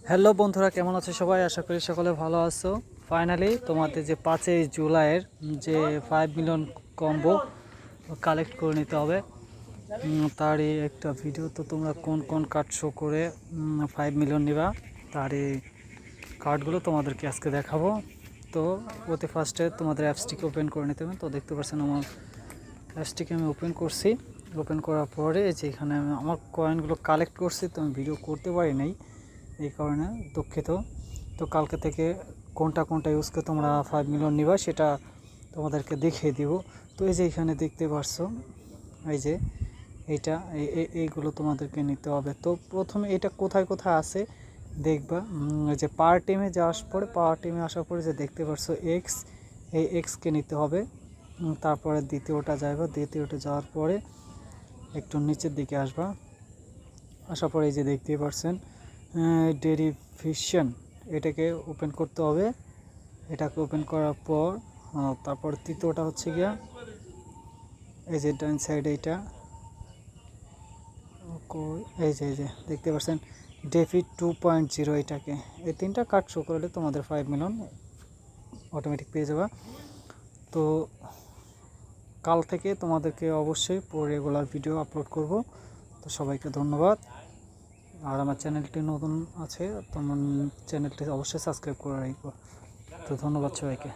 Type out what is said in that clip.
Hello বন্ধুরা, কেমন আছো সবাই? আশা করি সকলে ভালো আছো। ফাইনালি তোমাদের যে 5ই জুলাইয়ের যে 5 মিলিয়ন কম্বো কালেক্ট করে নিতে হবে, তারই একটা ভিডিও। তো তোমরা কোন কোন কার্ড শো করে 5 মিলিয়ন নিবা, তারই কার্ডগুলো তোমাদেরকে আজকে দেখাবো। তো ওতে ফার্স্টে তোমাদের অ্যাপসটিকে ওপেন করে নিতে হবে। তো দেখতে পাচ্ছেন আমার অ্যাপসটিকে আমি ওপেন করছি। ওপেন করার পরে যে এখানে আমি আমার কয়েনগুলো কালেক্ট করছি, তো আমি ভিডিও করতে পারি নাই, এই কারণে দুঃখিত। তো কালকে থেকে কোনটা কোনটা ইউজ করে তোমরা 5 মিলিয়ন নিবা সেটা তোমাদেরকে দেখিয়ে দিব। তো এই যে এখানে দেখতে পারছো, এই যে এইটা এইগুলো তোমাদেরকে নিতে হবে। তো প্রথমে এটা কোথায় কোথায় আছে দেখবা, যে পাওয়ার টিমে যাওয়ার পরে, পাওয়ার টিমে আসার পরে যে দেখতে পারছো এক্স, এই এক্সকে নিতে হবে। তারপরে দ্বিতীয়টা যাইবা, দ্বিতীয়টা যাওয়ার পরে একটু নিচের দিকে আসবা, আসার পরে এই যে দেখতেই পারছেন ডেরিভেশন, এটাকে ওপেন করতে হবে। এটাকে ওপেন করার পর তারপর তৃতীয়টা হচ্ছে গিয়া এই যে ডান সাইডে এইটা, এই যে দেখতে পাচ্ছেন ডেফি 2.0, এটাকে এই তিনটা কার্ড শো করলে তোমাদের 5 মিলিয়ন অটোমেটিক পেয়ে যাবে। তো কাল থেকে তোমাদেরকে অবশ্যই রেগুলার ভিডিও আপলোড করব। তো সবাইকে ধন্যবাদ। আর আমার চ্যানেলটি নতুন আছে, তোমার চ্যানেলটি অবশ্যই সাবস্ক্রাইব করে রাখবো। তো ধন্যবাদ সবাইকে।